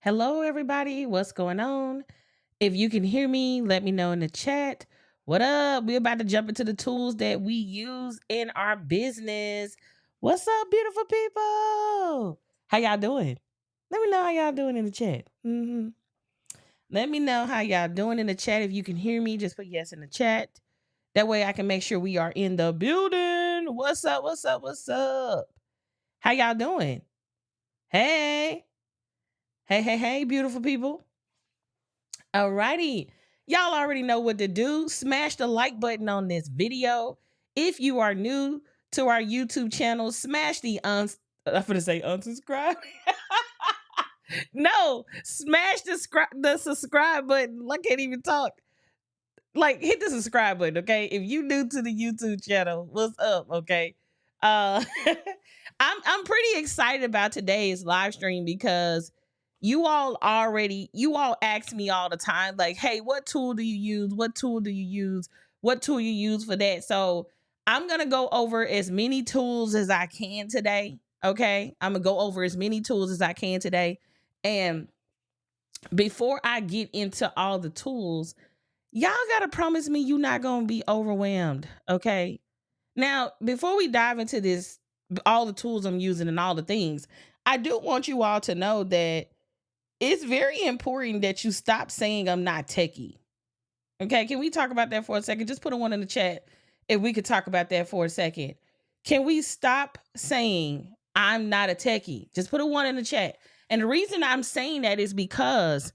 Hello, everybody. What's going on? If you can hear me, let me know in the chat. What up? We're about to jump into the tools that we use in our business. What's up, beautiful people? How y'all doing? Let me know how y'all doing in the chat. Let me know how y'all doing in the chat. If you can hear me, just put yes in the chat. That way I can make sure we are in the building. What's up? What's up? What's up? How y'all doing? Hey. Hey, beautiful people. Alrighty. Y'all already know what to do. Smash the like button on this video. If you are new to our YouTube channel, smash I'm gonna say unsubscribe. No, smash the subscribe button. I can't even talk. Like, hit the subscribe button, okay? If you new to the YouTube channel, what's up, okay? I'm pretty excited about today's live stream because you all ask me all the time, like, hey, what tool do you use? What tool do you use? What tool you use for that? So I'm gonna go over as many tools as I can today. Okay. I'm gonna go over as many tools as I can today. And before I get into all the tools, y'all gotta promise me you're not gonna be overwhelmed. Okay. Now, before we dive into this, all the tools I'm using and all the things, I do want you all to know that it's very important that you stop saying I'm not techie. Okay, can we talk about that for a second? Just put a one in the chat if we could talk about that for a second. Can we stop saying I'm not a techie? Just put a one in the chat. And the reason I'm saying that is because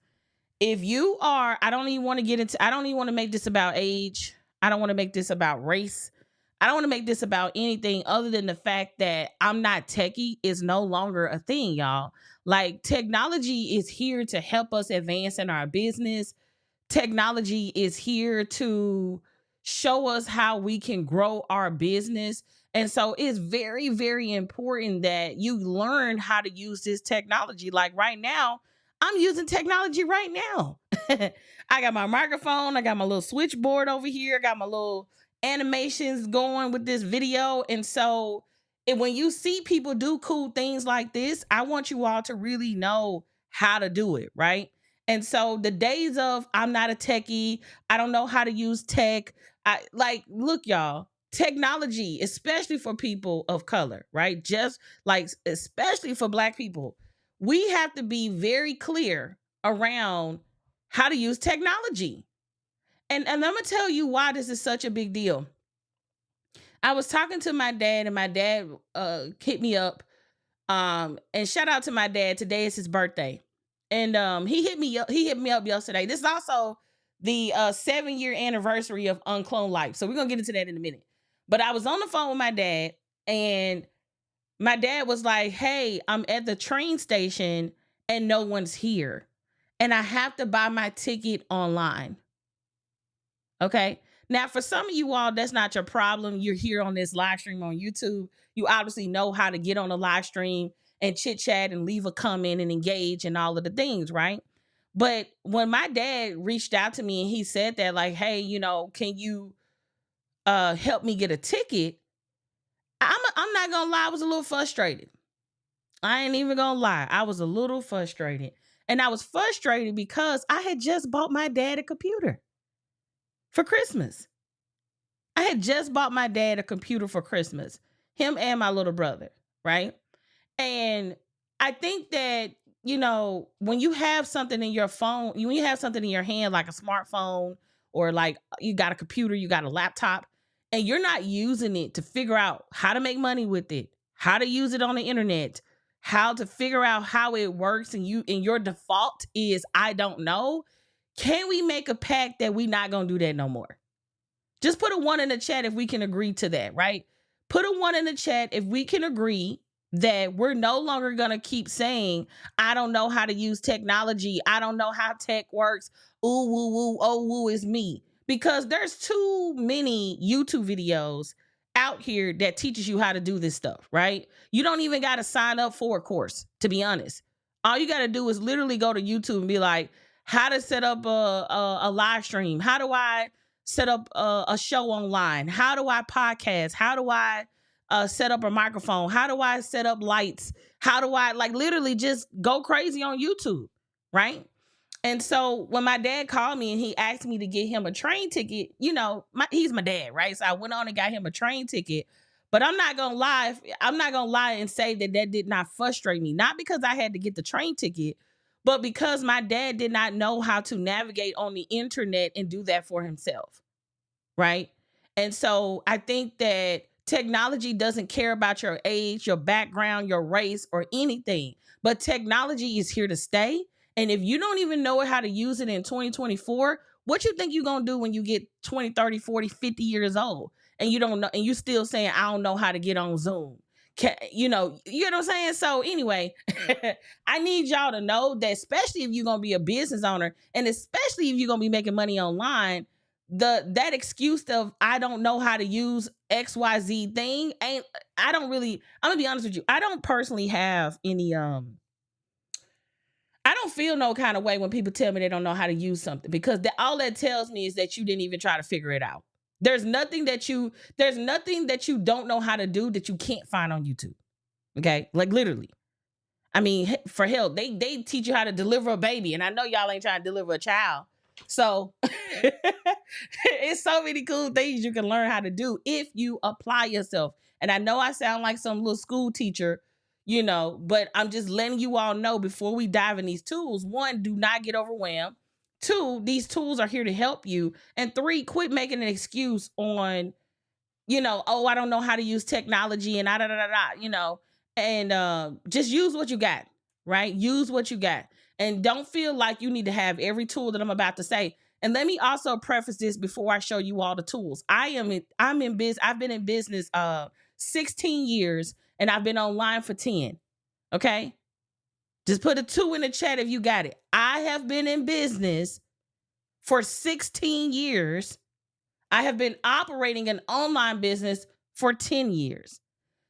if you are, I don't even want to get into, I don't even want to make this about age. I don't want to make this about race. I don't want to make this about anything other than the fact that I'm not techie is no longer a thing, y'all. Like, technology is here to help us advance in our business. Technology is here to show us how we can grow our business. And so it's very, very important that you learn how to use this technology. Like right now, I'm using technology right now. I got my microphone, I got my little switchboard over here, I got my little animations going with this video. And so when you see people do cool things like this, I want you all to really know how to do it, right? And so the days of I'm not a techie, I don't know how to use tech. Look, y'all, technology, especially for people of color, right? Just like, especially for Black people, we have to be very clear around how to use technology. And I'm gonna tell you why this is such a big deal. I was talking to my dad, and my dad hit me up. And shout out to my dad. Today is his birthday. And he hit me up yesterday. This is also the 7-year anniversary of UnCloned Life. So we're gonna get into that in a minute. But I was on the phone with my dad, and my dad was like, hey, I'm at the train station and no one's here. And I have to buy my ticket online. Okay. Now, for some of you all, that's not your problem. You're here on this live stream on YouTube. You obviously know how to get on a live stream and chit chat and leave a comment and engage and all of the things, right? But when my dad reached out to me and he said that, like, hey, can you help me get a ticket? I'm not gonna lie, I was a little frustrated. I ain't even gonna lie. I was a little frustrated. And I was frustrated because I had just bought my dad a computer for Christmas. I had just bought my dad a computer for Christmas, him and my little brother, right? And I think that, when you have something in your phone, when you have something in your hand, like a smartphone, or like you got a computer, you got a laptop, and you're not using it to figure out how to make money with it, how to use it on the internet, how to figure out how it works, and your default is, I don't know. Can we make a pact that we not gonna do that no more? Just put a one in the chat if we can agree to that, right? Put a one in the chat if we can agree that we're no longer going to keep saying, I don't know how to use technology. I don't know how tech works. Ooh, woo, woo, oh, woo is me. Because there's too many YouTube videos out here that teaches you how to do this stuff, right? You don't even got to sign up for a course, to be honest. All you got to do is literally go to YouTube and be like, how to set up a live stream. How do I set up a show online? How do I podcast? How do I set up a microphone? How do I set up lights? How do I literally just go crazy on YouTube? right? And so when my dad called me and he asked me to get him a train ticket, he's my dad, right? So I went on and got him a train ticket. But I'm not gonna lie. I'm not gonna lie and say that did not frustrate me. Not because I had to get the train ticket, but because my dad did not know how to navigate on the internet and do that for himself, right? And so I think that technology doesn't care about your age, your background, your race, or anything. But technology is here to stay. And if you don't even know how to use it in 2024, what you think you're going to do when you get 20, 30, 40, 50 years old and you don't know, and you still saying, I don't know how to get on Zoom? You know what I'm saying? So anyway, I need y'all to know that, especially if you're going to be a business owner and especially if you're going to be making money online, that excuse of I don't know how to use XYZ thing ain't, I'm gonna be honest with you. I don't personally have any I don't feel no kind of way when people tell me they don't know how to use something, because all that tells me is that you didn't even try to figure it out. There's nothing that you don't know how to do that you can't find on YouTube. Okay? Like literally. I mean, for hell, they teach you how to deliver a baby, and I know y'all ain't trying to deliver a child. So it's so many cool things you can learn how to do if you apply yourself. And I know I sound like some little school teacher, but I'm just letting you all know before we dive in these tools. One, do not get overwhelmed. Two, these tools are here to help you. And three, quit making an excuse on, oh, I don't know how to use technology and and just use what you got, right? Use what you got. And don't feel like you need to have every tool that I'm about to say. And let me also preface this before I show you all the tools. I'm in business. I've been in business 16 years and I've been online for 10. Okay? Just put a 2 in the chat if you got it. I have been in business for 16 years. I have been operating an online business for 10 years.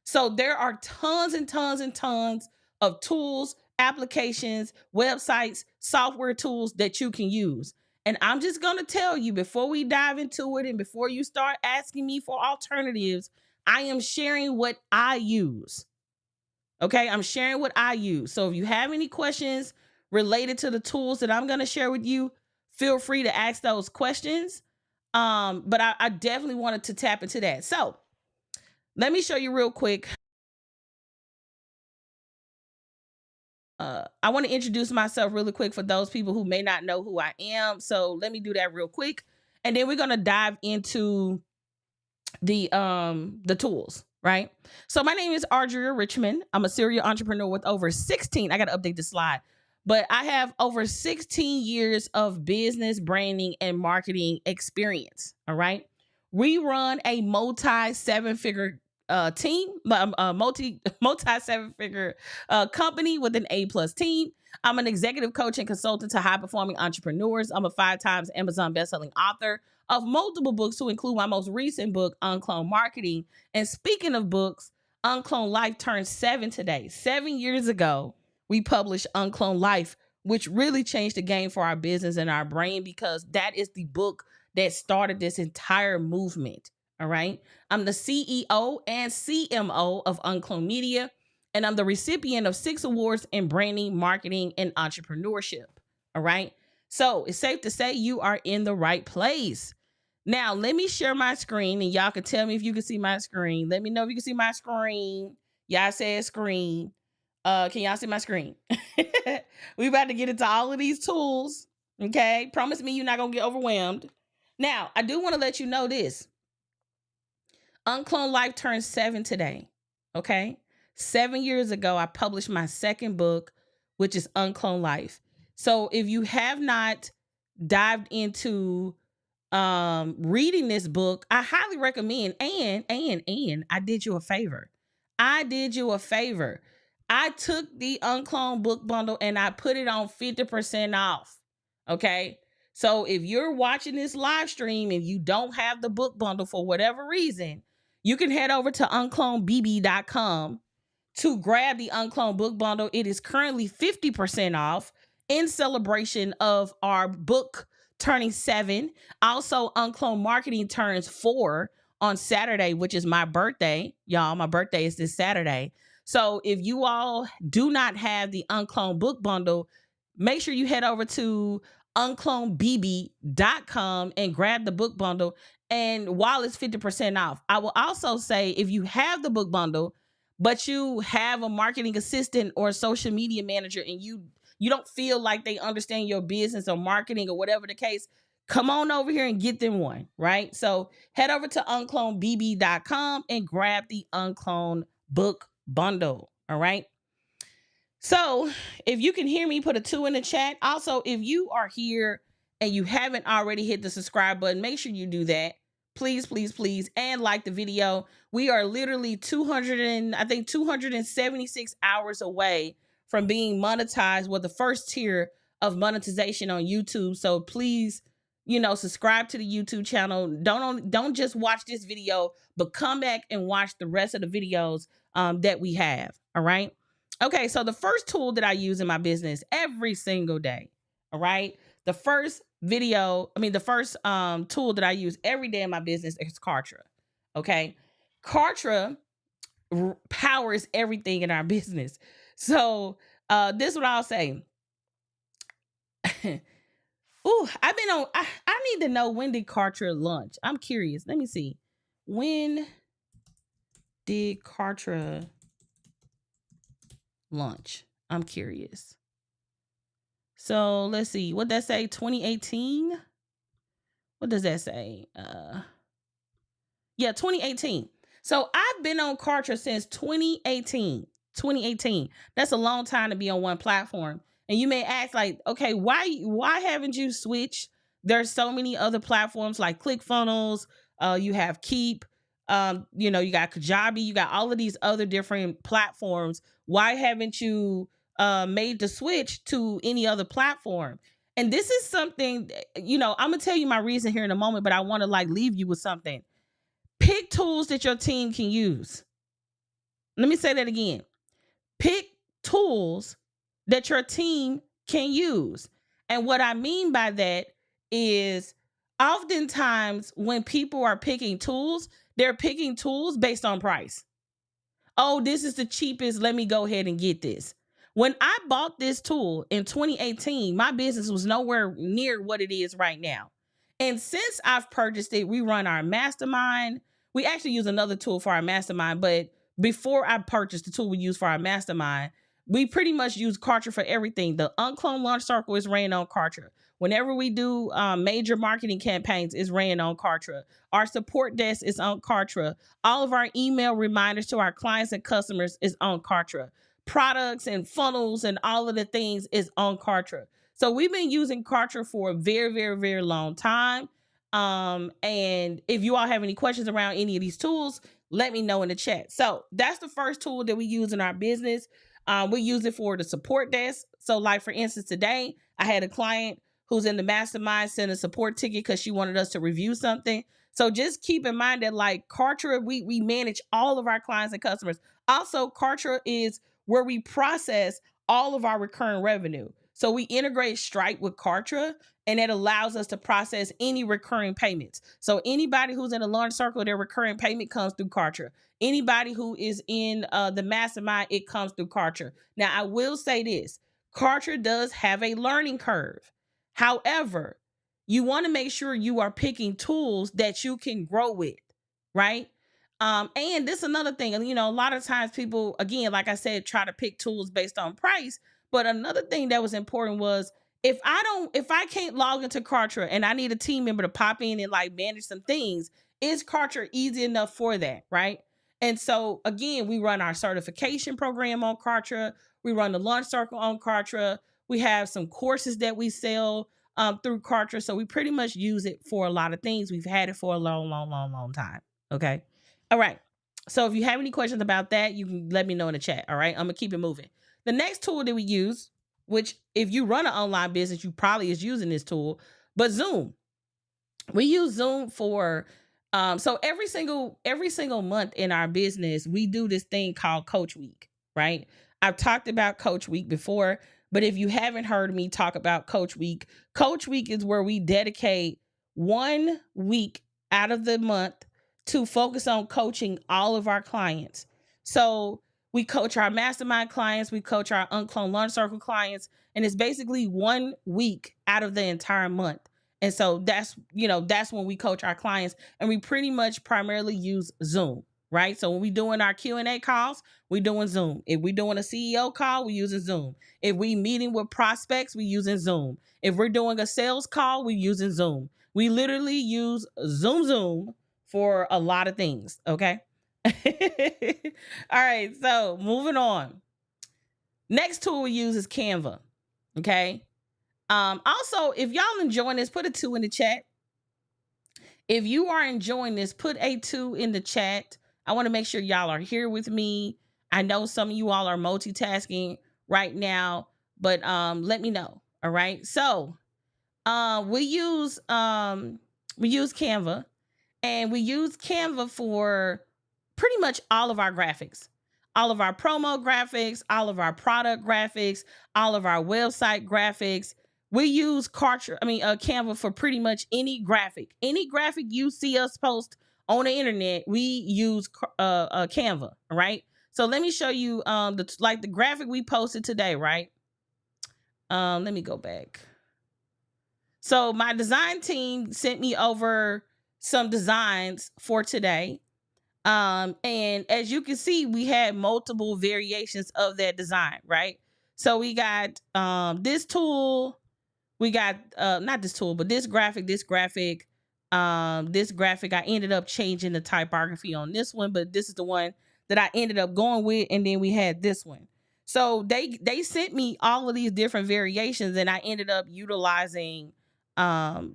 So there are tons and tons and tons of tools, applications, websites, software tools that you can use. And I'm just going to tell you before we dive into it and before you start asking me for alternatives, I am sharing what I use. Okay, I'm sharing what I use. So if you have any questions related to the tools that I'm going to share with you, feel free to ask those questions. But I definitely wanted to tap into that. So let me show you real quick. I want to introduce myself really quick for those people who may not know who I am. So let me do that real quick. And then we're going to dive into the tools, right? So my name is Audria Richmond. I'm a serial entrepreneur with over 16. I got to update the slide. But I have over 16 years of business, branding, and marketing experience. All right. We run a multi 7-figure team, multi 7-figure company with an A+ team. I'm an executive coach and consultant to high performing entrepreneurs. I'm a 5 times Amazon bestselling author of multiple books, to include my most recent book, UnCloned Marketing. And speaking of books, UnCloned Life turned 7 today. 7 years ago, we published UnCloned Life, which really changed the game for our business and our brain, because that is the book that started this entire movement. All right. I'm the CEO and CMO of UnCloned Media, and I'm the recipient of 6 awards in branding, marketing, and entrepreneurship. All right. So it's safe to say you are in the right place. Now, let me share my screen and y'all can tell me if you can see my screen. Let me know if you can see my screen. Y'all said screen. Can y'all see my screen? We about to get into all of these tools. Okay. Promise me you're not going to get overwhelmed. Now, I do want to let you know this. UnCloned Life turned 7 today. Okay. 7 years ago, I published my second book, which is UnCloned Life. So if you have not dived into reading this book, I highly recommend. And I did you a favor. I took the UnCloned book bundle and I put it on 50% off. Okay. So if you're watching this live stream and you don't have the book bundle for whatever reason, you can head over to unclonedbb.com to grab the UnCloned book bundle. It is currently 50% off in celebration of our book turning 7. Also, UnCloned Marketing turns 4 on Saturday, which is my birthday. Y'all, my birthday is this Saturday. So if you all do not have the UnCloned book bundle, make sure you head over to unclonedbb.com and grab the book bundle. And while it's 50% off, I will also say if you have the book bundle, but you have a marketing assistant or a social media manager and you don't feel like they understand your business or marketing or whatever the case, come on over here and get them one, right? So head over to unclonedbb.com and grab the Uncloned book bundle, all right? So if you can hear me, put a 2 in the chat. Also, if you are here and you haven't already hit the subscribe button, make sure you do that. Please, please, please. And like the video. We are literally 276 hours away from being monetized with the first tier of monetization on YouTube. So please, subscribe to the YouTube channel. Don't just watch this video, but come back and watch the rest of the videos that we have. All right. Okay, so the first tool that I use in my business every single day, all right? The first tool that I use every day in my business is Kartra, okay? Kartra powers everything in our business. So this is what I'll say. Ooh, I need to know, when did Kartra launch? I'm curious. Let me see. When did Kartra launch? I'm curious. So let's see. What that say? 2018? What does that say? Yeah, 2018. So I've been on Kartra since 2018. 2018. That's a long time to be on one platform. And you may ask, like, okay, why haven't you switched? There's so many other platforms like ClickFunnels. You have Keep. You got Kajabi. You got all of these other different platforms. Why haven't you made the switch to any other platform? And this is something, I'm gonna tell you my reason here in a moment, but I want to leave you with something. Pick tools that your team can use. Let me say that again. Pick tools that your team can use. And what I mean by that is, oftentimes when people are picking tools, they're picking tools based on price. Oh, this is the cheapest. Let me go ahead and get this. When I bought this tool in 2018, my business was nowhere near what it is right now. And since I've purchased it, we run our mastermind. We actually use another tool for our mastermind, but before I purchased the tool we use for our mastermind, we pretty much use Kartra for everything. The UnCloned Launch Circle is ran on Kartra. Whenever we do major marketing campaigns, it's ran on Kartra. Our support desk is on Kartra. All of our email reminders to our clients and customers is on Kartra. Products and funnels and all of the things is on Kartra. So we've been using Kartra for a very, very, very long time. And if you all have any questions around any of these tools, let me know in the chat. So that's the first tool that we use in our business. We use it for the support desk. So like, for instance, today I had a client who's in the mastermind send a support ticket because she wanted us to review something. So just keep in mind that Kartra, we manage all of our clients and customers. Also, Kartra is where we process all of our recurring revenue. So we integrate Stripe with Kartra, and it allows us to process any recurring payments. So anybody who's in a launch circle, their recurring payment comes through Kartra. Anybody who is in the mastermind, it comes through Kartra. Now, I will say this. Kartra does have a learning curve. However, you want to make sure you are picking tools that you can grow with, right? And this is another thing. A lot of times people, again, like I said, try to pick tools based on price. But another thing that was important was, if I can't log into Kartra and I need a team member to pop in and manage some things, is Kartra easy enough for that, right? And so again, we run our certification program on Kartra. We run the launch circle on Kartra. We have some courses that we sell through Kartra. So we pretty much use it for a lot of things. We've had it for a long, long, long, long time. Okay. All right. So if you have any questions about that, you can let me know in the chat. All right. I'm going to keep it moving. The next tool that we use, which if you run an online business, you probably is using this tool, but Zoom. We use Zoom for, so every single month in our business, we do this thing called Coach Week, right? I've talked about Coach Week before, but if you haven't heard me talk about Coach Week is where we dedicate 1 week out of the month to focus on coaching all of our clients. So We coach our mastermind clients. We coach our UnCloned Launch Circle clients. And it's basically 1 week out of the entire month. And so that's when we coach our clients. And we pretty much primarily use Zoom, right? So when we doing our Q&A calls, we doing Zoom. If we doing a CEO call, we using Zoom. If we meeting with prospects, we using Zoom. If we're doing a sales call, we using Zoom. We literally use Zoom for a lot of things, okay? All right, so moving on. Next tool we use is Canva, okay? Also, if y'all enjoying this, put a 2 in the chat. If you are enjoying this, put a 2 in the chat. I want to make sure y'all are here with me. I know some of you all are multitasking right now, but let me know. All right. So we use Canva, and we use Canva for pretty much all of our graphics, all of our promo graphics, all of our product graphics, all of our website graphics. We use Canva for pretty much any graphic you see us post on the internet. We use Canva, right? So let me show you the graphic we posted today, right? Let me go back. So my design team sent me over some designs for today. And as you can see, we had multiple variations of that design, right? So we got this tool. We got not this tool, but this graphic. I ended up changing the typography on this one, but this is the one that I ended up going with. And then we had this one. So they sent me all of these different variations, and I ended up utilizing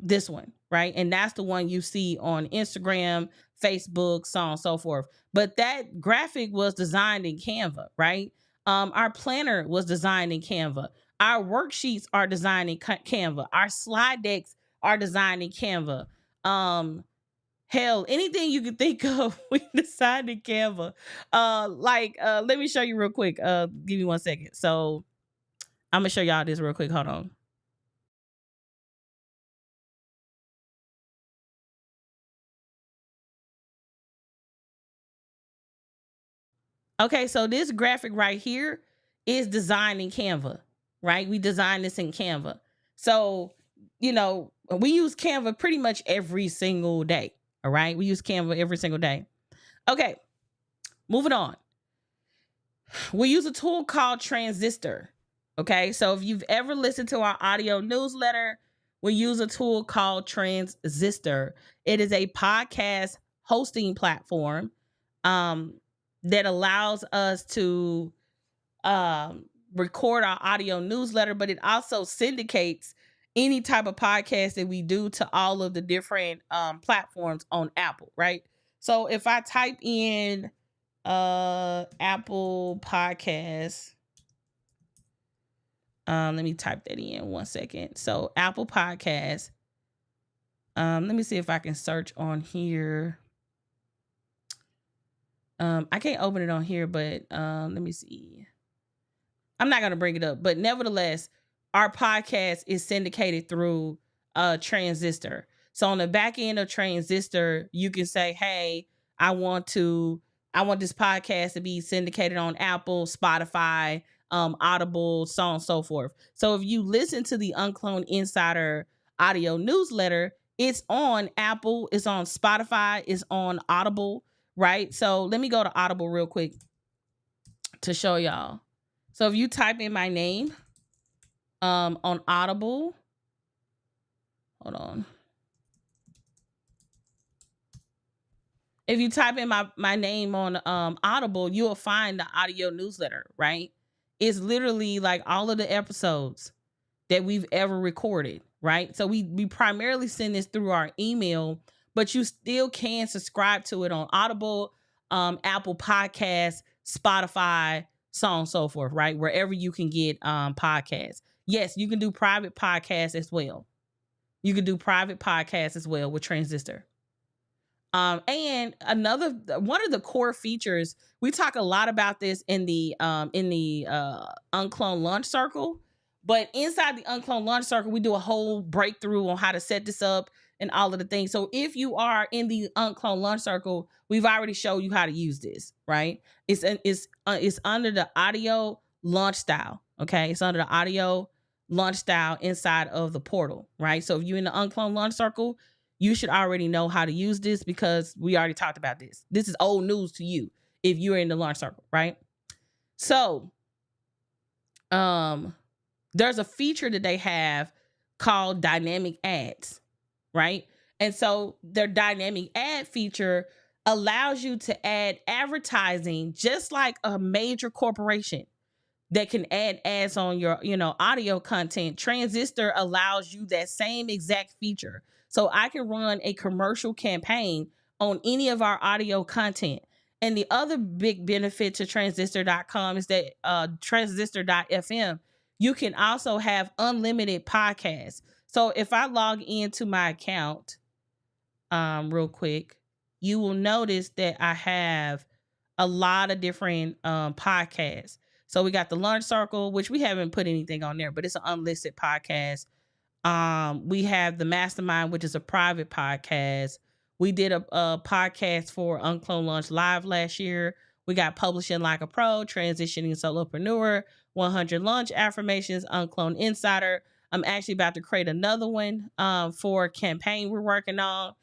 this one, right? And that's the one you see on Instagram, Facebook, so on and so forth. But that graphic was designed in Canva, right? Our planner was designed in Canva. Our worksheets are designed in Canva. Our slide decks are designed in Canva. Hell, anything you can think of, we designed in Canva. Let me show you real quick. Give me 1 second. So I'm gonna show y'all this real quick. Hold on. Okay, so this graphic right here is designed in Canva, right? We designed this in Canva. So, we use Canva pretty much every single day. All right. We use Canva every single day. Okay. Moving on. We use a tool called Transistor. Okay. So if you've ever listened to our audio newsletter, we use a tool called Transistor. It is a podcast hosting platform that allows us to record our audio newsletter, but it also syndicates any type of podcast that we do to all of the different platforms on Apple, right? So if I type in Apple Podcast, let me type that in 1 second. So Apple Podcast, let me see if I can search on here. I can't open it on here, but let me see. I'm not going to bring it up, but nevertheless, our podcast is syndicated through Transistor. So on the back end of Transistor, you can say, hey, I want this podcast to be syndicated on Apple, Spotify, Audible, so on and so forth. So if you listen to the UnCloned Insider audio newsletter, it's on Apple, it's on Spotify, it's on Audible, right? So let me go to Audible real quick to show y'all. So if you type in my name on Audible, hold on. If you type in my name on Audible, you'll find the audio newsletter, right? It's literally like all of the episodes that we've ever recorded, right? So we primarily send this through our email, but you still can subscribe to it on Audible, Apple Podcasts, Spotify, so on and so forth, right? Wherever you can get podcasts. Yes, you can do private podcasts as well. You can do private podcasts as well with Transistor. And one of the core features, we talk a lot about this in the UnCloned Launch Circle, but inside the UnCloned Launch Circle, we do a whole breakthrough on how to set this up and all of the things. So if you are in the UnCloned Launch Circle, we've already showed you how to use this, right? It's under the audio launch style. Okay, it's under the audio launch style inside of the portal, right? So if you're in the UnCloned Launch Circle, you should already know how to use this because we already talked about this. This is old news to you if you're in the launch circle, right? So there's a feature that they have called dynamic ads, right? And so their dynamic ad feature allows you to add advertising just like a major corporation that can add ads on your, audio content. Transistor allows you that same exact feature. So I can run a commercial campaign on any of our audio content. And the other big benefit to transistor.com is that transistor.fm, you can also have unlimited podcasts. So if I log into my account real quick, you will notice that I have a lot of different podcasts. So we got the Launch Circle, which we haven't put anything on there, but it's an unlisted podcast. We have the Mastermind, which is a private podcast. We did a podcast for UnCloned Launch Live last year. We got Publishing Like a Pro, Transitioning Solopreneur, 100 Launch Affirmations, UnCloned Insider. I'm actually about to create another one for a campaign we're working on.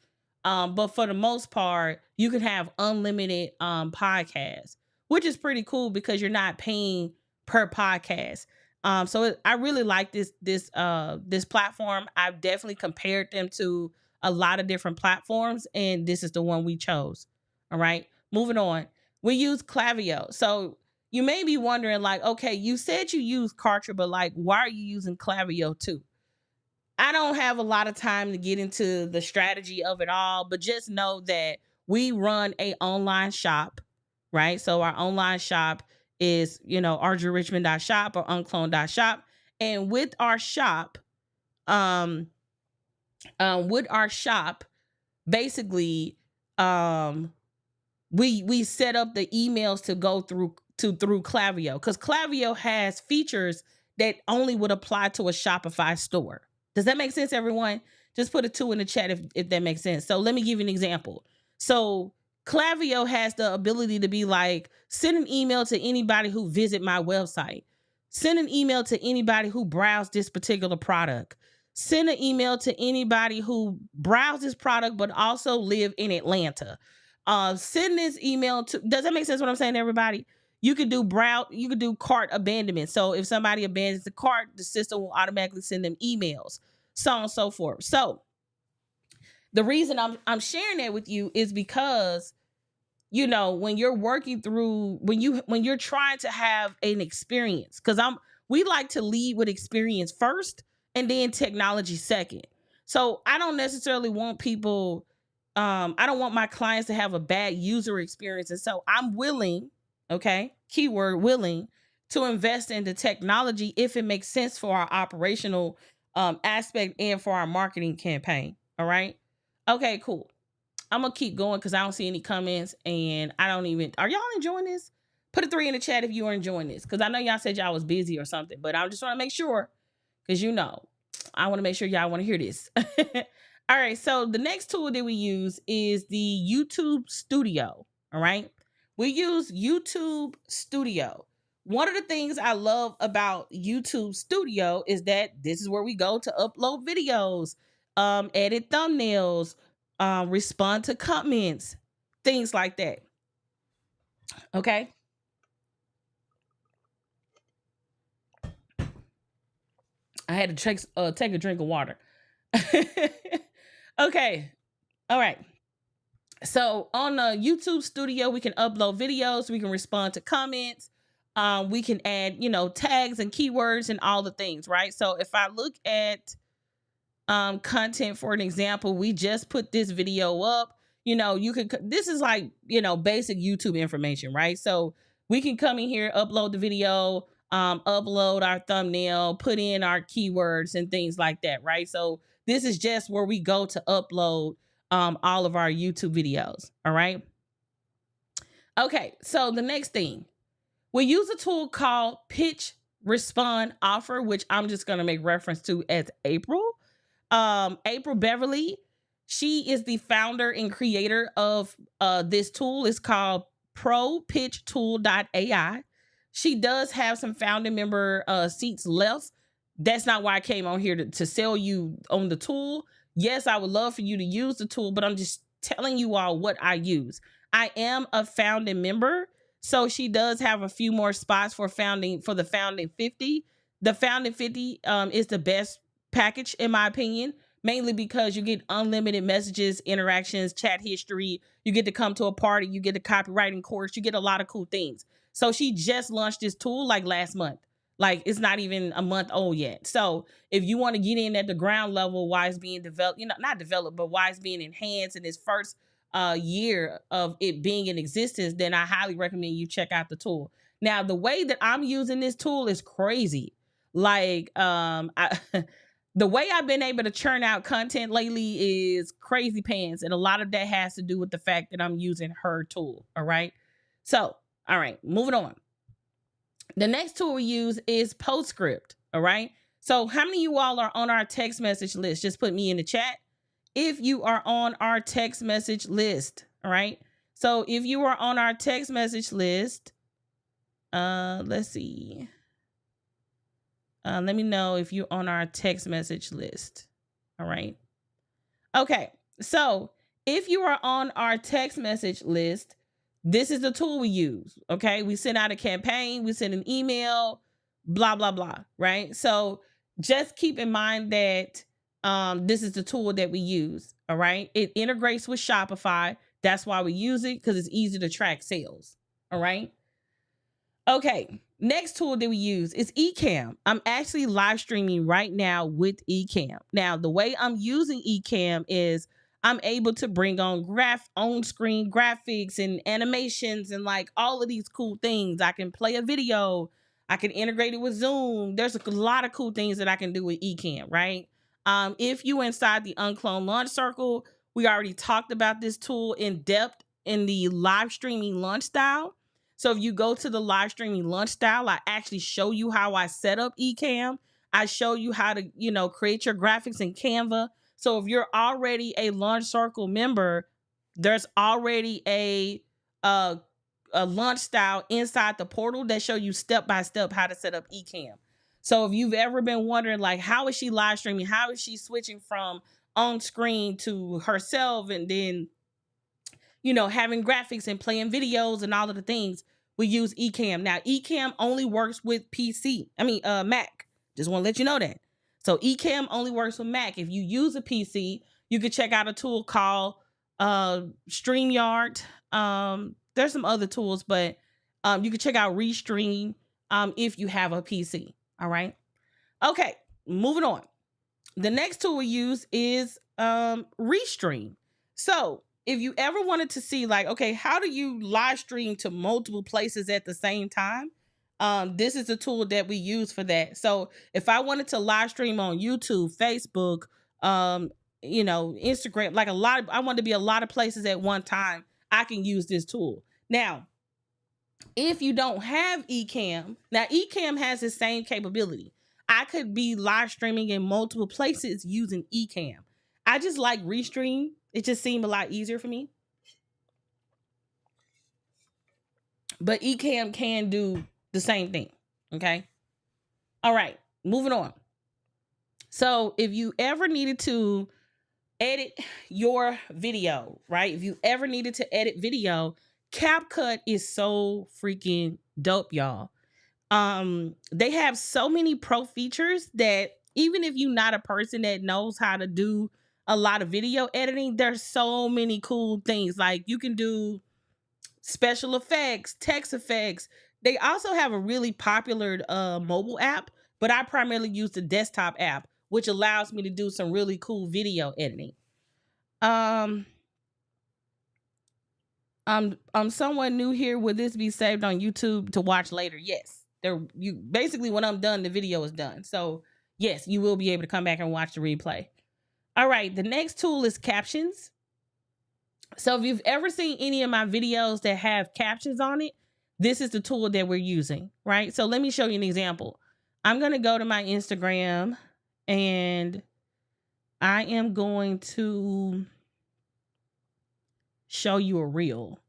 But for the most part, you can have unlimited podcasts, which is pretty cool because you're not paying per podcast. I really like this platform. I've definitely compared them to a lot of different platforms, and this is the one we chose. All right, moving on. We use Klaviyo. So you may be wondering, like, okay, you said you use Kartra, but like, why are you using Klaviyo too? I don't have a lot of time to get into the strategy of it all, but just know that we run a online shop, right? So our online shop is, audriarichmond.shop or uncloned.shop. And with our shop, basically, we set up the emails to go through Klaviyo, because Klaviyo has features that only would apply to a Shopify store. Does that make sense, everyone? Just put a 2 in the chat if that makes sense. So let me give you an example. So Klaviyo has the ability to be like, send an email to anybody who visit my website. Send an email to anybody who browsed this particular product. Send an email to anybody who browsed this product but also live in Atlanta. Send this email to, does that make sense what I'm saying to everybody? You could do cart abandonment. So if somebody abandons the cart, the system will automatically send them emails, so on and so forth. So the reason I'm sharing that with you is because, when you're working through, when you're trying to have an experience, because we like to lead with experience first and then technology second. So I don't necessarily want people, I don't want my clients to have a bad user experience. And so I'm willing, okay, keyword willing, to invest into technology if it makes sense for our operational aspect and for our marketing campaign. All right. Okay, cool. I'm gonna keep going because I don't see any comments, and are y'all enjoying this? Put a 3 in the chat if you are enjoying this, because I know y'all said y'all was busy or something, but I just want to make sure, because I want to make sure y'all want to hear this. All right, so the next tool that we use is the YouTube Studio. All right, we use YouTube Studio. One of the things I love about YouTube Studio is that this is where we go to upload videos, edit thumbnails, respond to comments, things like that. Okay. I had to take a drink of water. Okay. All right. So on the YouTube Studio, we can upload videos, we can respond to comments, we can add, tags and keywords and all the things, right? So if I look at content, for an example, we just put this video up. This is like, basic YouTube information, right? So we can come in here, upload the video, upload our thumbnail, put in our keywords and things like that, right? So this is just where we go to upload all of our YouTube videos. All right. Okay. So the next thing, we use a tool called Pitch, Respond, Offer, which I'm just going to make reference to as April. April Beverly She is the founder and creator of this tool. It's called propitchtool.ai. She does have some founding member seats left. That's not why I came on here to sell you on the tool. Yes, I would love for you to use the tool, but I'm just telling you all what I use. I am a founding member, so she does have a few more spots for the founding 50. The founding 50 is the best package in my opinion, mainly because you get unlimited messages, interactions, chat history. You get to come to a party. You get a copywriting course. You get a lot of cool things. So she just launched this tool like last month. Like it's not even a month old yet. So if you want to get in at the ground level while it's being developed, not developed, but while it's being enhanced in its first year of it being in existence, then I highly recommend you check out the tool. Now, the way that I'm using this tool is crazy. Like, the way I've been able to churn out content lately is crazy pants. And a lot of that has to do with the fact that I'm using her tool. All right. So, all right, moving on. The next tool we use is Postscript. All right. So, how many of you all are on our text message list? Just put me in the chat if you are on our text message list. All right. So, if you are on our text message list, let's see. Let me know if you're on our text message list. All right. Okay. So if you are on our text message list, this is the tool we use. Okay. We send out a campaign, we send an email, blah, blah, blah. Right. So just keep in mind that this is the tool that we use. All right. It integrates with Shopify. That's why we use it, because it's easy to track sales. All right. Okay, next tool that we use is Ecamm. I'm actually live streaming right now with Ecamm. Now, the way I'm using Ecamm is I'm able to bring on on-screen graphics and animations and like all of these cool things. I can play a video. I can integrate it with Zoom. There's a lot of cool things that I can do with Ecamm, right? If you inside the UnCloned Launch Circle, we already talked about this tool in depth in the live streaming launch style. So if you go to the live streaming launch style, I actually show you how I set up Ecamm. I show you how to, create your graphics in Canva. So if you're already a Launch Circle member, there's already a launch style inside the portal that show you step by step how to set up Ecamm. So if you've ever been wondering, like, how is she live streaming? How is she switching from on screen to herself and then having graphics and playing videos and all of the things, we use Ecamm. Now, Ecamm only works with Mac. Just want to let you know that. So Ecamm only works with Mac. If you use a PC, you can check out a tool called StreamYard. There's some other tools, but you can check out Restream if you have a PC. All right. Okay, moving on. The next tool we use is Restream. So if you ever wanted to see, like, okay, how do you live stream to multiple places at the same time? This is the tool that we use for that. So if I wanted to live stream on YouTube, Facebook, Instagram, like I want to be a lot of places at one time, I can use this tool. Now, if you don't have Ecamm, now Ecamm has the same capability. I could be live streaming in multiple places using Ecamm. I just like Restream. It just seemed a lot easier for me. But Ecamm can do the same thing. Okay. All right. Moving on. So if you ever needed to edit your video, right? If you ever needed to edit video, CapCut is so freaking dope, y'all. They have so many pro features that even if you're not a person that knows how to do a lot of video editing, there's so many cool things. Like you can do special effects, text effects. They also have a really popular mobile app, but I primarily use the desktop app, which allows me to do some really cool video editing. I'm someone new here. Will this be saved on YouTube to watch later? Yes. Basically when I'm done, the video is done. So yes, you will be able to come back and watch the replay. All right, the next tool is captions. So if you've ever seen any of my videos that have captions on it, this is the tool that we're using, right? So let me show you an example. I'm going to go to my Instagram and I am going to show you a reel.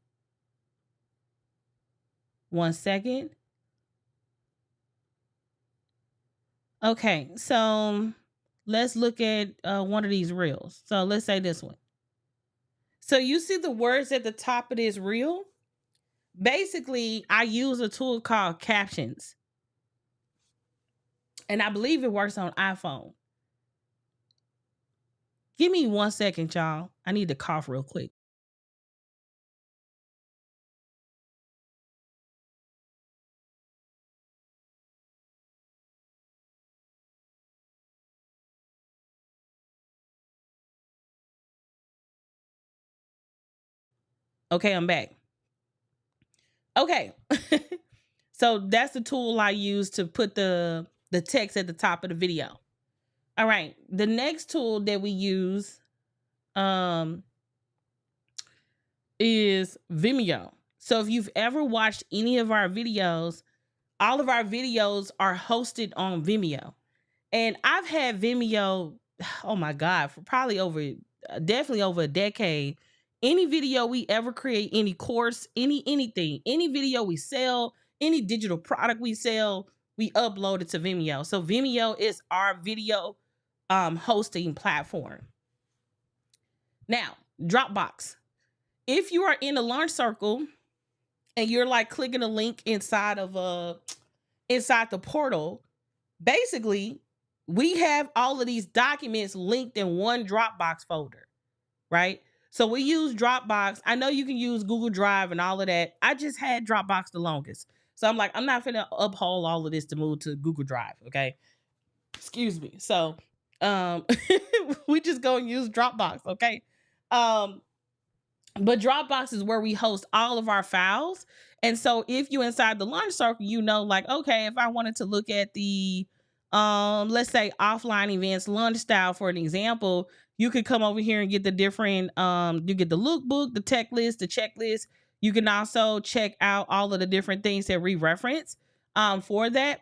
1 second. Okay, so let's look at one of these reels. So let's say this one. So you see the words at the top of this reel? Basically, I use a tool called Captions. And I believe it works on iPhone. Give me 1 second, y'all. I need to cough real quick. Okay, I'm back. Okay. So that's the tool I use to put the text at the top of the video. All right. The next tool that we use is Vimeo. So if you've ever watched any of our videos, all of our videos are hosted on Vimeo. And I've had Vimeo, oh my God, for probably definitely over a decade. Any video we ever create, any course, anything, any video we sell, any digital product we sell, we upload it to Vimeo. So Vimeo is our video hosting platform. Now, Dropbox. If you are in a launch circle and you're like clicking a link inside the portal, basically we have all of these documents linked in one Dropbox folder, right? So we use Dropbox. I know you can use Google Drive and all of that. I just had Dropbox the longest. So I'm like, I'm not finna uphold all of this to move to Google Drive, okay? Excuse me. So we just go and use Dropbox, okay? But Dropbox is where we host all of our files. And so if you inside the launch circle, you know, like, okay, if I wanted to look at the let's say offline events launch style for an example, you could come over here and get the different you get the lookbook, the tech list, the checklist. You can also check out all of the different things that we reference for that.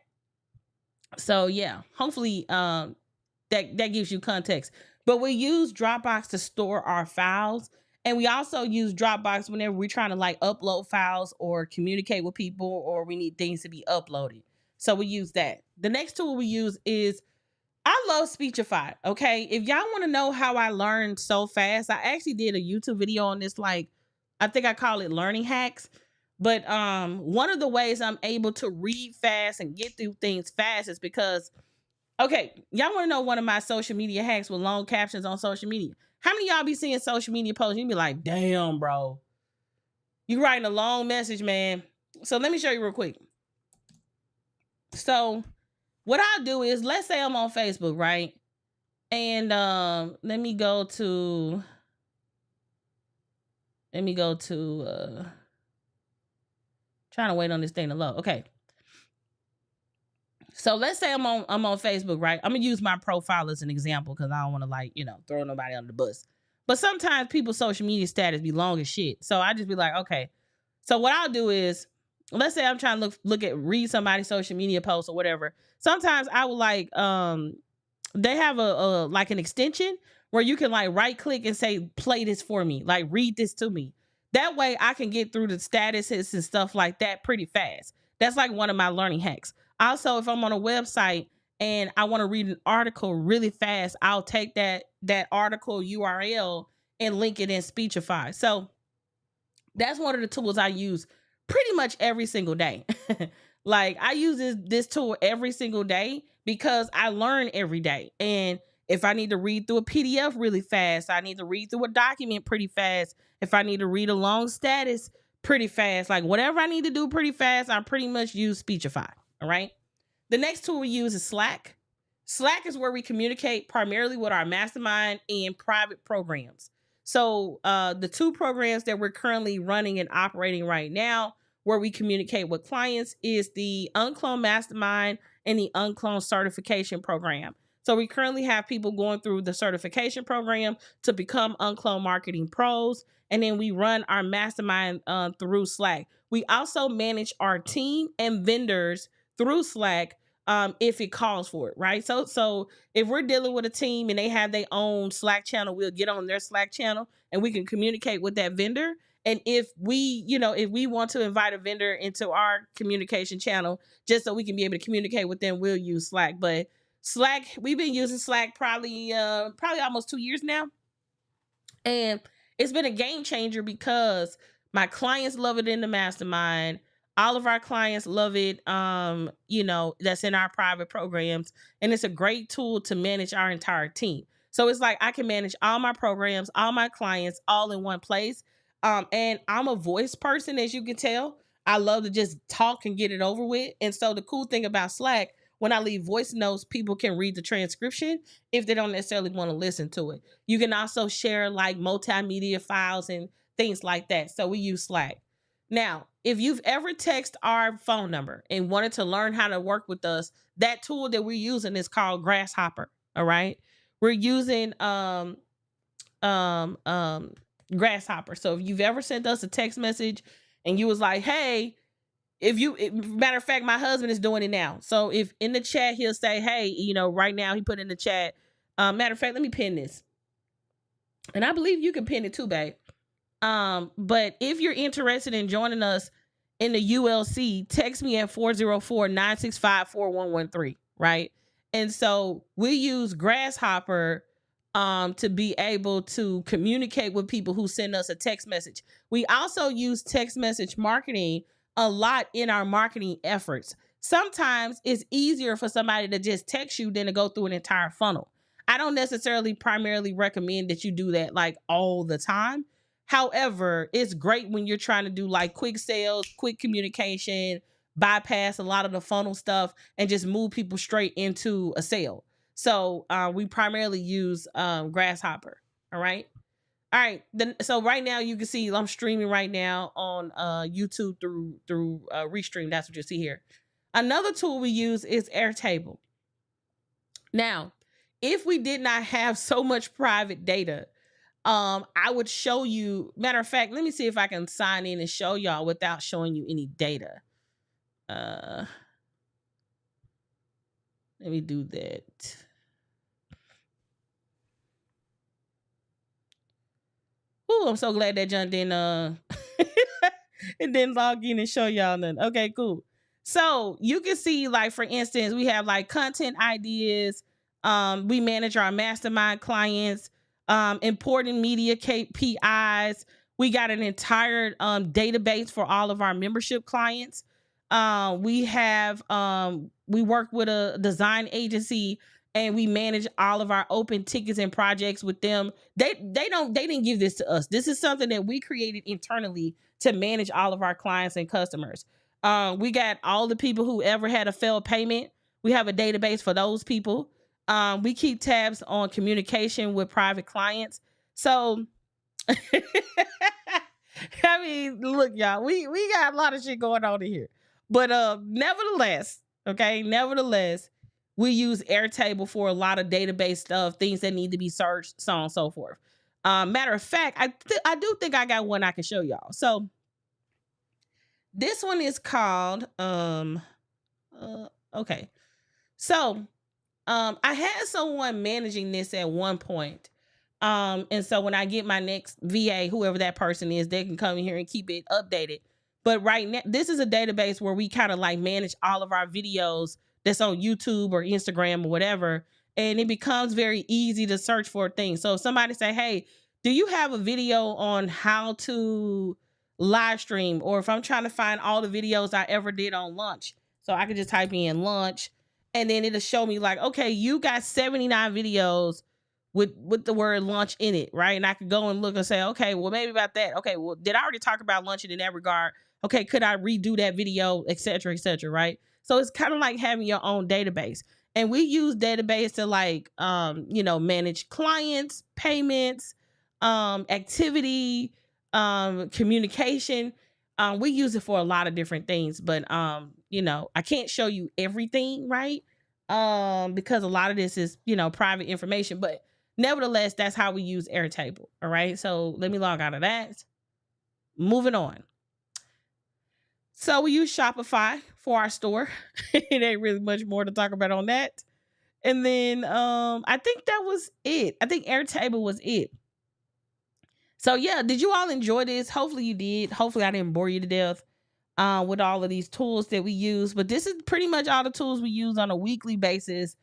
So yeah, hopefully that gives you context. But we use Dropbox to store our files. And we also use Dropbox whenever we're trying to like upload files or communicate with people or we need things to be uploaded. So we use that. The next tool we use is, I love Speechify. Okay. If y'all want to know how I learned so fast, I actually did a YouTube video on this, like, I think I call it learning hacks. But one of the ways I'm able to read fast and get through things fast is because, okay, y'all want to know one of my social media hacks with long captions on social media? How many of y'all be seeing social media posts? You be like, damn, bro. You writing a long message, man. So let me show you real quick. So what I'll do is, let's say I'm on Facebook, right? And let me go to trying to wait on this thing to load. Okay. So let's say I'm on Facebook, right? I'm gonna use my profile as an example because I don't want to, like, throw nobody under the bus. But sometimes people's social media status be long as shit. So I just be like, okay. So what I'll do is, let's say I'm trying to read somebody's social media post or whatever. Sometimes I will like they have a like an extension where you can like right click and say, play this for me, like read this to me. That way I can get through the statuses and stuff like that pretty fast. That's like one of my learning hacks. Also, if I'm on a website and I want to read an article really fast, I'll take that article URL and link it in Speechify. So that's one of the tools I use pretty much every single day. Like, I use this tool every single day because I learn every day. And if I need to read through a PDF really fast, I need to read through a document pretty fast. If I need to read a long status pretty fast, like whatever I need to do pretty fast, I pretty much use Speechify. All right. The next tool we use is Slack. Slack is where we communicate primarily with our mastermind and private programs. So the two programs that we're currently running and operating right now, where we communicate with clients, is the UnCloned Mastermind and the UnCloned Certification Program. So we currently have people going through the certification program to become UnCloned Marketing Pros. And then we run our mastermind through Slack. We also manage our team and vendors through Slack if it calls for it, right? So if we're dealing with a team and they have their own Slack channel, we'll get on their Slack channel and we can communicate with that vendor. And if we, if we want to invite a vendor into our communication channel, just so we can be able to communicate with them, we'll use Slack. But Slack, we've been using Slack probably almost 2 years now. And it's been a game changer because my clients love it in the mastermind. All of our clients love it, that's in our private programs. And it's a great tool to manage our entire team. So it's like I can manage all my programs, all my clients, all in one place. And I'm a voice person, as you can tell. I love to just talk and get it over with. And so the cool thing about Slack, when I leave voice notes, people can read the transcription if they don't necessarily want to listen to it. You can also share like multimedia files and things like that. So we use Slack. Now, if you've ever texted our phone number and wanted to learn how to work with us, that tool that we're using is called Grasshopper. All right. We're using Grasshopper. So if you've ever sent us a text message and you was like, hey, matter of fact, my husband is doing it now. So if in the chat, he'll say, hey, right now he put in the chat, matter of fact, let me pin this. And I believe you can pin it too, babe. But if you're interested in joining us in the ULC, text me at 404-965-4113, right? And so we use Grasshopper to be able to communicate with people who send us a text message. We also use text message marketing a lot in our marketing efforts. Sometimes it's easier for somebody to just text you than to go through an entire funnel. I don't necessarily primarily recommend that you do that like all the time. However, it's great when you're trying to do like quick sales, quick communication, bypass a lot of the funnel stuff and just move people straight into a sale. So we primarily use Grasshopper. All right. All right. So right now you can see I'm streaming right now on YouTube through Restream. That's what you see here. Another tool we use is Airtable. Now, if we did not have so much private data, I would show you. Matter of fact, let me see if I can sign in and show y'all without showing you any data. Let me do that. Ooh, I'm so glad that John didn't it didn't log in and show y'all nothing. Okay, cool. So you can see, like, for instance, we have like content ideas. We manage our mastermind clients, important media KPIs. We got an entire database for all of our membership clients. We work with a design agency and we manage all of our open tickets and projects with them. They didn't give this to us. This is something that we created internally to manage all of our clients and customers. We got all the people who ever had a failed payment. We have a database for those people. We keep tabs on communication with private clients. So, I mean, look, y'all, we got a lot of shit going on in here. But nevertheless, we use Airtable for a lot of database stuff, things that need to be searched, so on and so forth. Matter of fact, I do think I got one I can show y'all. So this one is called okay. So I had someone managing this at one point. And so when I get my next VA, whoever that person is, they can come in here and keep it updated. But right now, this is a database where we kind of like manage all of our videos that's on YouTube or Instagram or whatever. And it becomes very easy to search for things. So if somebody say, hey, do you have a video on how to live stream? Or if I'm trying to find all the videos I ever did on lunch, so I could just type in lunch and then it'll show me like, okay, you got 79 videos with the word lunch in it, right? And I could go and look and say, okay, well, maybe about that. Okay, well, did I already talk about lunch in that regard? Okay, could I redo that video, et cetera, right? So it's kind of like having your own database. And we use database to like, manage clients, payments, activity, communication. We use it for a lot of different things, but, I can't show you everything, right? Because a lot of this is, private information, but nevertheless, that's how we use Airtable. All right. So let me log out of that. Moving on. So we use Shopify for our store. It ain't really much more to talk about on that. And then I think that was it. I think Airtable was it. So yeah, did you all enjoy this? Hopefully you did. Hopefully I didn't bore you to death with all of these tools that we use. But this is pretty much all the tools we use on a weekly basis,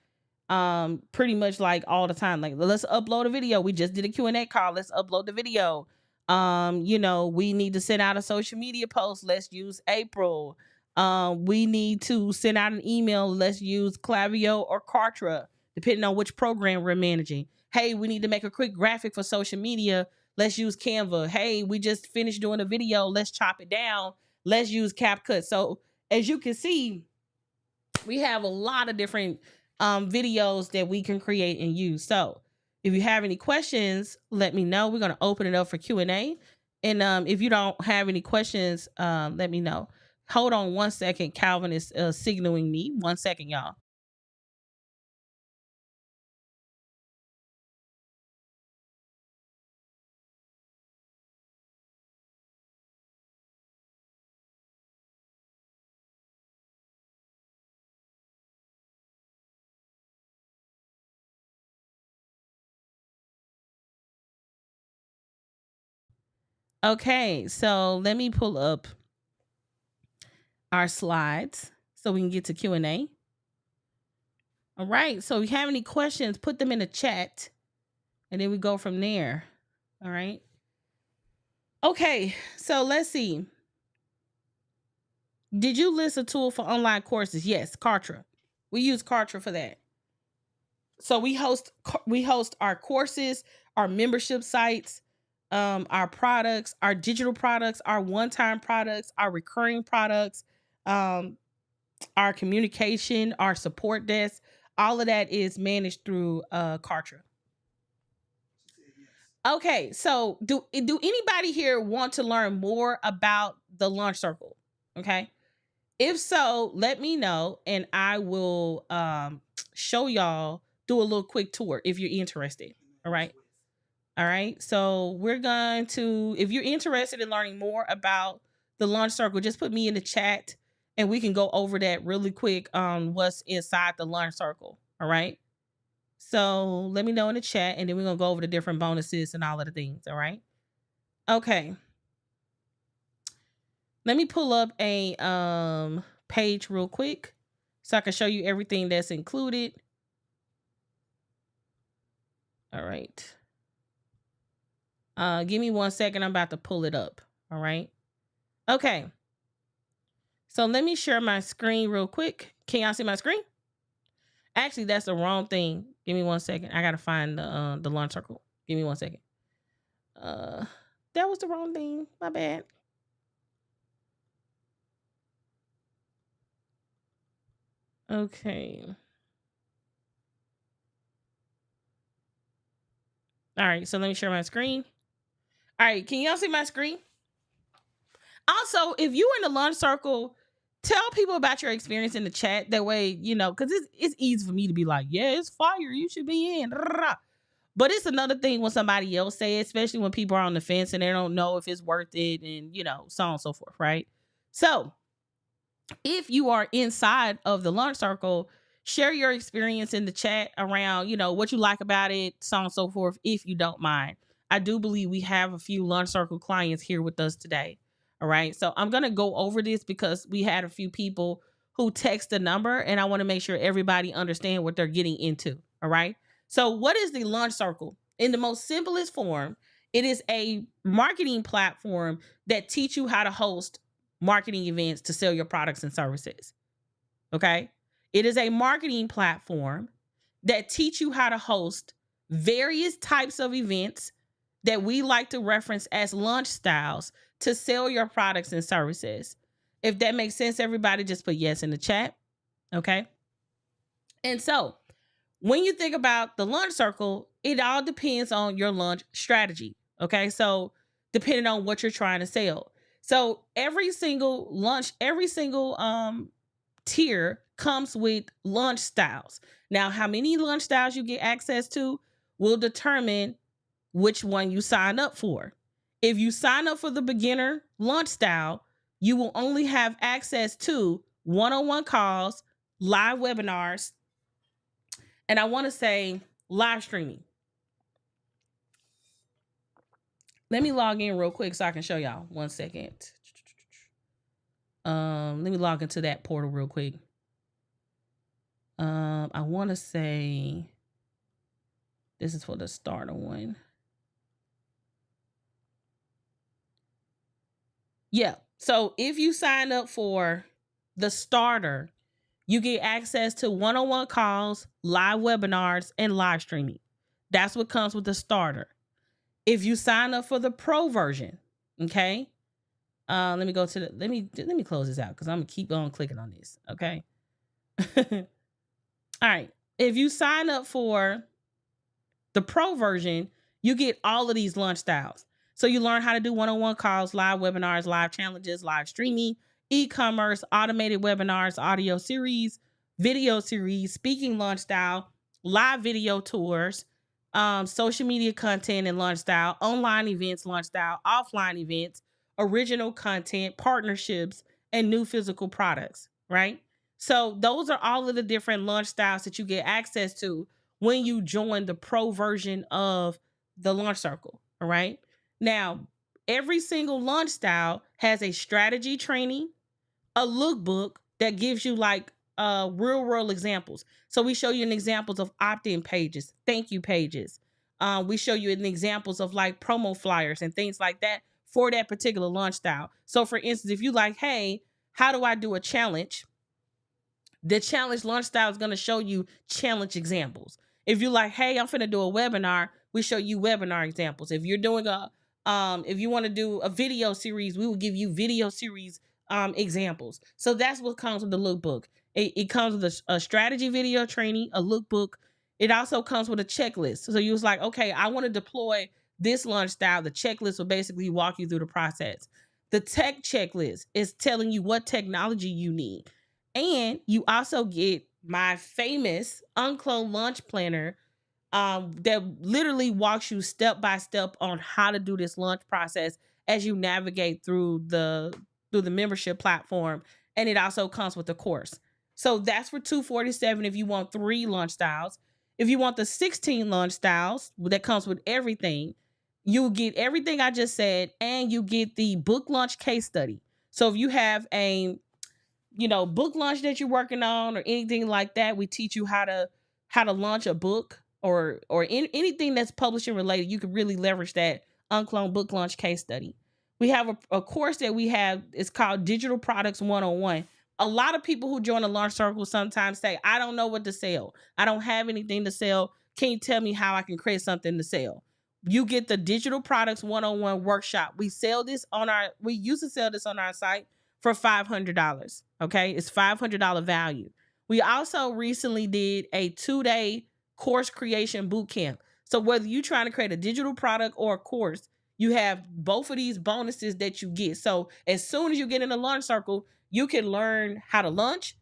pretty much like all the time. Like, let's upload a video. We just did a Q&A call. Let's upload the video. We need to send out a social media post. Let's use April. We need to send out an email. Let's use Klaviyo or Kartra, depending on which program we're managing. Hey, we need to make a quick graphic for social media. Let's use Canva. Hey, we just finished doing a video. Let's chop it down. Let's use CapCut. So as you can see, we have a lot of different videos that we can create and use. So if you have any questions, let me know. We're going to open it up for Q&A. And if you don't have any questions, let me know. Hold on one second. Calvin is signaling me. 1 second, y'all. Okay, so let me pull up our slides so we can get to Q&A. All right, so if you have any questions, put them in the chat, and then we go from there. All right. Okay, so let's see. Did you list a tool for online courses? Yes, Kartra. We use Kartra for that. So we host our courses, our membership sites, our products, our digital products, our one-time products, our recurring products, our communication, our support desk. All of that is managed through Kartra. Okay, so do anybody here want to learn more about the Launch Circle? Okay. If so, let me know and I will show y'all, do a little quick tour if you're interested. All right. All right. So we're going to, if you're interested in learning more about the Launch Circle, just put me in the chat and we can go over that really quick on what's inside the Launch Circle. All right. So let me know in the chat and then we're going to go over the different bonuses and all of the things. All right. Okay. Let me pull up a page real quick so I can show you everything that's included. All right. Give me 1 second. I'm about to pull it up. All right. Okay. So let me share my screen real quick. Can y'all see my screen? Actually, that's the wrong thing. Give me 1 second. I gotta find the Launch Circle. Give me 1 second. That was the wrong thing. My bad. Okay. All right, so let me share my screen. All right, can y'all see my screen? Also, if you're in the Launch Circle, tell people about your experience in the chat. That way, because it's easy for me to be like, yeah, it's fire. You should be in. But it's another thing when somebody else say it, especially when people are on the fence and they don't know if it's worth it and, so on and so forth, right? So if you are inside of the Launch Circle, share your experience in the chat around, what you like about it, so on and so forth, if you don't mind. I do believe we have a few Launch Circle clients here with us today. All right. So I'm going to go over this because we had a few people who text the number and I want to make sure everybody understand what they're getting into. All right. So what is the Launch Circle? In the most simplest form, it is a marketing platform that teach you how to host marketing events to sell your products and services. Okay. It is a marketing platform that teach you how to host various types of events that we like to reference as launch styles to sell your products and services. If that makes sense, everybody just put yes in the chat. Okay. And so when you think about the Launch Circle, it all depends on your launch strategy. Okay. So depending on what you're trying to sell. So every single tier comes with launch styles. Now, how many launch styles you get access to will determine which one you sign up for. If you sign up for the beginner launch style, you will only have access to one-on-one calls, live webinars, and I want to say live streaming. Let me log in real quick so I can show y'all. 1 second. Let me log into that portal real quick. I want to say this is for the starter one. Yeah. So if you sign up for the starter, you get access to one-on-one calls, live webinars, and live streaming. That's what comes with the starter. If you sign up for the pro version, okay. Let me go to the let me close this out because I'm gonna keep on clicking on this. Okay. All right. If you sign up for the pro version, you get all of these launch styles. So you learn how to do one-on-one calls, live webinars, live challenges, live streaming, e-commerce, automated webinars, audio series, video series, speaking launch style, live video tours, social media content and launch style, online events launch style, offline events, original content, partnerships, and new physical products, right? So those are all of the different launch styles that you get access to when you join the pro version of the launch circle. All right. Now, every single launch style has a strategy training, a lookbook that gives you like real world examples. So we show you an examples of opt-in pages, thank you pages. We show you an examples of like promo flyers and things like that for that particular launch style. So for instance, if you like, hey, how do I do a challenge? The challenge launch style is going to show you challenge examples. If you're like, hey, I'm finna do a webinar, we show you webinar examples. If you're doing if you want to do a video series, we will give you video series examples. So that's what comes with the lookbook. It comes with a strategy video training, a lookbook. It also comes with a checklist. So you was like, okay, I want to deploy this launch style. The checklist will basically walk you through the process. The tech checklist is telling you what technology you need. And you also get my famous UnCloned Launch Planner that literally walks you step by step on how to do this launch process as you navigate through the membership platform. And it also comes with the course. So that's for $247 if you want 3 launch styles. If you want the 16 launch styles that comes with everything, you get everything I just said, and you get the book launch case study. So if you have a book launch that you're working on or anything like that, we teach you how to launch a book or anything that's publishing related. You can really leverage that UnCloned book launch case study. We have a course that we have. It's called Digital Products 101. A lot of people who join the launch circle sometimes say, I don't know what to sell. I don't have anything to sell. Can you tell me how I can create something to sell? You get the Digital Products 101 workshop. We used to sell this on our site for $500. Okay. It's $500 value. We also recently did a 2-day course creation boot camp. So whether you're trying to create a digital product or a course, you have both of these bonuses that you get. So as soon as you get in the launch circle, you can learn how to launch,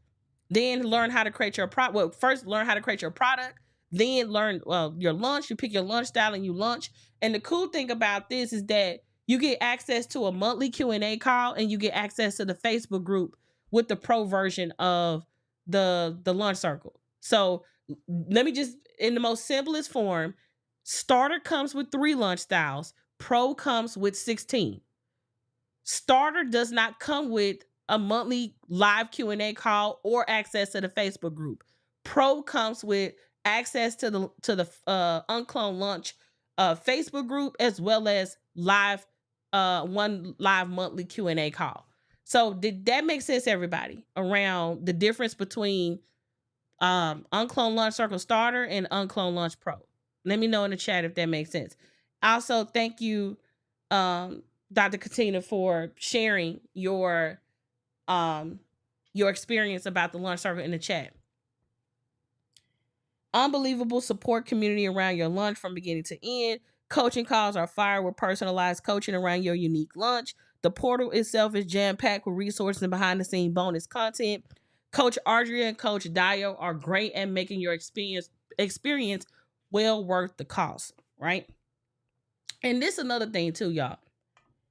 then learn how to create your product. Well, first learn how to create your product, then learn your launch. You pick your launch style and you launch. And the cool thing about this is that you get access to a monthly Q&A call, and you get access to the Facebook group with the pro version of the launch circle. So let me just, in the most simplest form, starter comes with 3 launch styles. Pro comes with 16. Starter does not come with a monthly live Q&A call or access to the Facebook group. Pro comes with access to the UnCloned Launch Facebook group, as well as one live monthly Q&A call. So did that make sense, everybody, around the difference between UnCloned Launch Circle Starter and UnCloned Launch Pro? Let me know in the chat if that makes sense. Also, thank you, Dr. Katina, for sharing your experience about the launch circle in the chat. Unbelievable support community around your launch from beginning to end. Coaching calls are fire with personalized coaching around your unique launch. The portal itself is jam-packed with resources and behind-the-scenes bonus content. Coach Audria and Coach Dio are great at making your experience well worth the cost, right? And this is another thing too, y'all.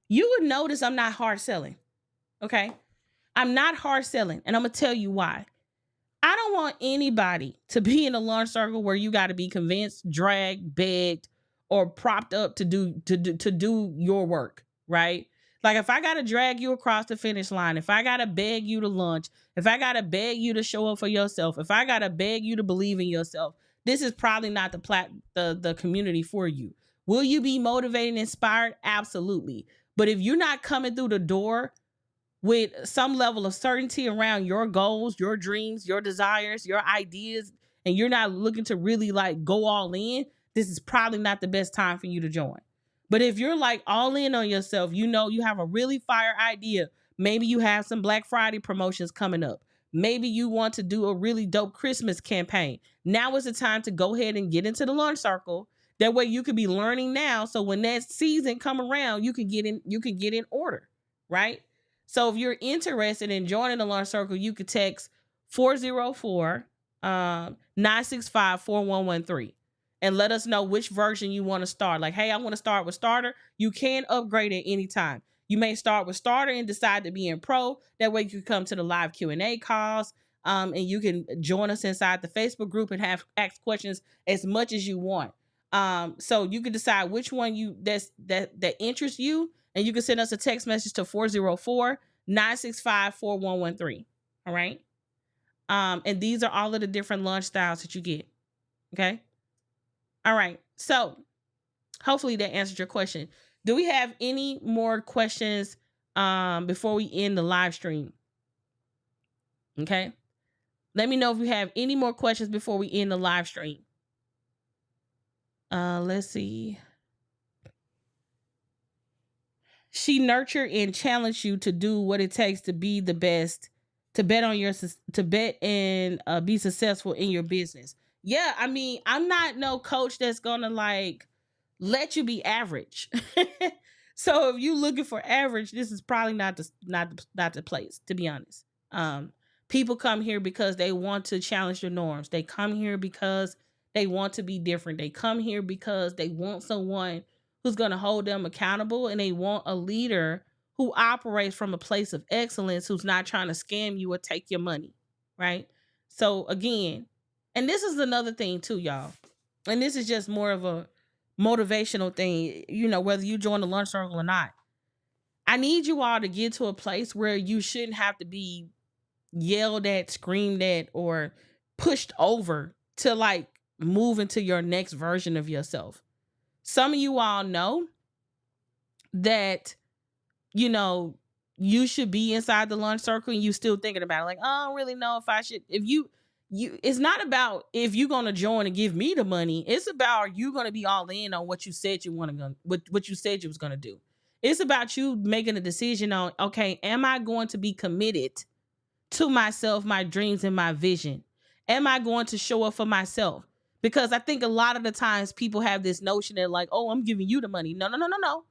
You would notice I'm not hard selling. Okay. I'm not hard selling, and I'm going to tell you why. I don't want anybody to be in a launch circle where you got to be convinced, dragged, begged, or propped up to do your work, right? Like if I got to drag you across the finish line, if I got to beg you to launch, if I got to beg you to show up for yourself, if I got to beg you to believe in yourself, this is probably not the community for you. Will you be motivated and inspired? Absolutely. But if you're not coming through the door with some level of certainty around your goals, your dreams, your desires, your ideas, and you're not looking to really like go all in, this is probably not the best time for you to join. But if you're like all in on yourself, you know you have a really fire idea. Maybe you have some Black Friday promotions coming up. Maybe you want to do a really dope Christmas campaign. Now is the time to go ahead and get into the launch circle. That way you could be learning now. So when that season come around, you can get in order, right? So if you're interested in joining the launch circle, you could text 404 965 4113 and let us know which version you want to start. Like, hey, I want to start with starter. You can upgrade at any time. You may start with starter and decide to be in pro. That way you can come to the live Q&A calls, and you can join us inside the Facebook group and ask questions as much as you want. So you can decide which one that interests you, and you can send us a text message to 404 965 4113. All right. And these are all of the different launch styles that you get. Okay. All right. So hopefully that answered your question. Do we have any more questions before we end the live stream? Okay. Let me know if you have any more questions before we end the live stream. Let's see. She nurtured and challenged you to do what it takes to be the best, to bet and be successful in your business. Yeah, I mean, I'm not no coach that's gonna like let you be average. So if you looking for average, this is probably not the place, to be honest. People come here because they want to challenge the norms. They come here because they want to be different. They come here because they want someone who's going to hold them accountable, and they want a leader who operates from a place of excellence, who's not trying to scam you or take your money, right? So again, and this is another thing too, y'all, and this is just more of a motivational thing, you know, whether you join the lunch circle or not. I need you all to get to a place where you shouldn't have to be yelled at, screamed at, or pushed over to like move into your next version of yourself. Some of you all know that, you know, you should be inside the lunch circle and you still thinking about it. Like, I don't really know if I should. If you, it's not about if you're going to join and give me the money. It's about, are you going to be all in on what you said you want to, what you said you was going to do. It's about you making a decision on, okay, am I going to be committed to myself, my dreams, and my vision? Am I going to show up for myself? Because I think a lot of the times people have this notion that like, oh, I'm giving you the money. No.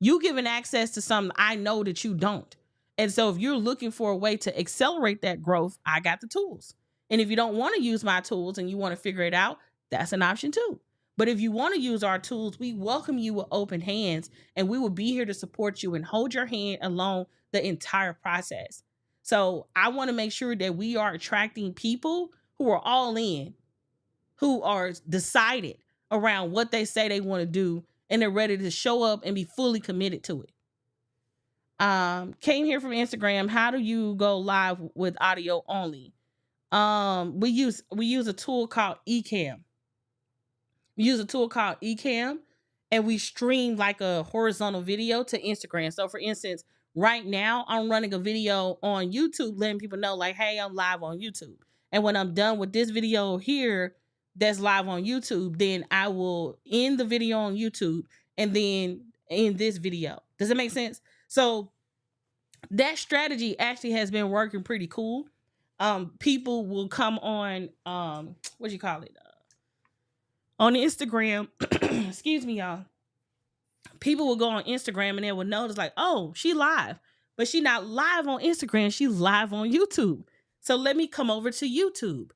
You giving access to something I know that you don't. And so if you're looking for a way to accelerate that growth, I got the tools. And if you don't want to use my tools and you want to figure it out, that's an option too. But if you want to use our tools, we welcome you with open hands, and we will be here to support you and hold your hand along the entire process. So I want to make sure that we are attracting people who are all in, who are decided around what they say they want to do, and they're ready to show up and be fully committed to it. Came here from Instagram. How do you go live with audio only? We use a tool called Ecamm. We use a tool called Ecamm, and we stream like a horizontal video to Instagram. So for instance, right now I'm running a video on YouTube letting people know like, hey, I'm live on YouTube. And when I'm done with this video here that's live on YouTube, then I will end the video on YouTube and then end this video. Does it make sense? So that strategy actually has been working pretty cool. People will come on, what do you call it? On Instagram, excuse me, y'all. People will go on Instagram and they will notice like, oh, she live, but she not live on Instagram. She's live on YouTube. So let me come over to YouTube.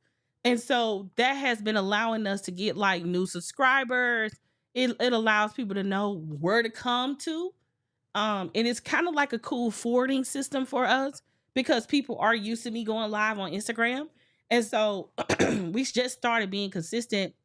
And so that has been allowing us to get like new subscribers. It allows people to know where to come to. And it's kind of like a cool forwarding system for us because people are used to me going live on Instagram. And so we just started being consistent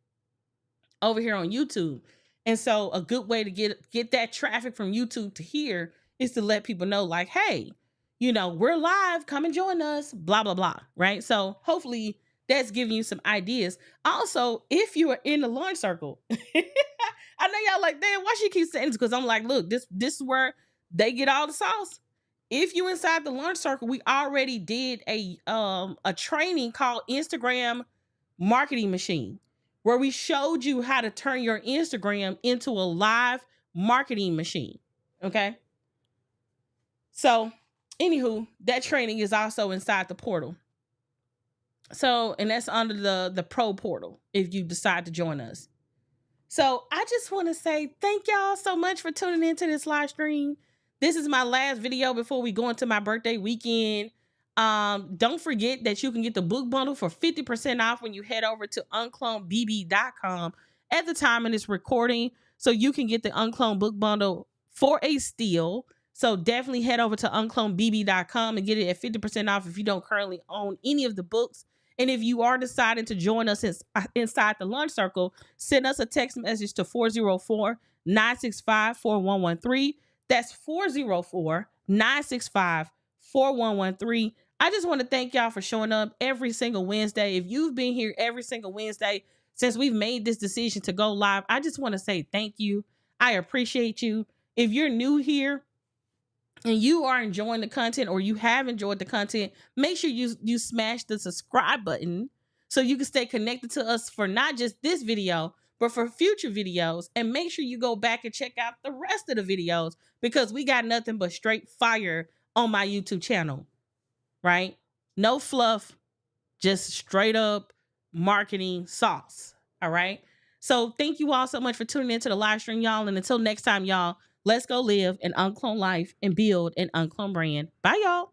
over here on YouTube. And so a good way to get that traffic from YouTube to here is to let people know, like, hey, we're live, come and join us, blah, blah, blah. Right. So hopefully that's giving you some ideas. Also, if you are in the launch circle, I know y'all like, damn, why she keep saying this? Because I'm like, look, this is where they get all the sauce. If you inside the launch circle, we already did a training called Instagram Marketing Machine, where we showed you how to turn your Instagram into a live marketing machine. Okay. So, anywho, that training is also inside the portal. So, and that's under the pro portal if you decide to join us. So I just want to say thank y'all so much for tuning into this live stream. This is my last video before we go into my birthday weekend. Don't forget that you can get the book bundle for 50% off when you head over to unclonedbb.com at the time of this recording. So you can get the Uncloned book bundle for a steal. So definitely head over to unclonedbb.com and get it at 50% off if you don't currently own any of the books. And if you are deciding to join us inside the Launch Circle, send us a text message to 404-965-4113. That's 404-965-4113. I just want to thank y'all for showing up every single Wednesday. If you've been here every single Wednesday since we've made this decision to go live, I just want to say thank you. I appreciate you. If you're new here, and you are enjoying the content or you have enjoyed the content, make sure you smash the subscribe button so you can stay connected to us for not just this video, but for future videos. And make sure you go back and check out the rest of the videos because we got nothing but straight fire on my YouTube channel, right? No fluff, just straight up marketing sauce, all right? So thank you all so much for tuning into the live stream, y'all. And until next time, y'all, let's go live an uncloned life and build an uncloned brand. Bye, y'all.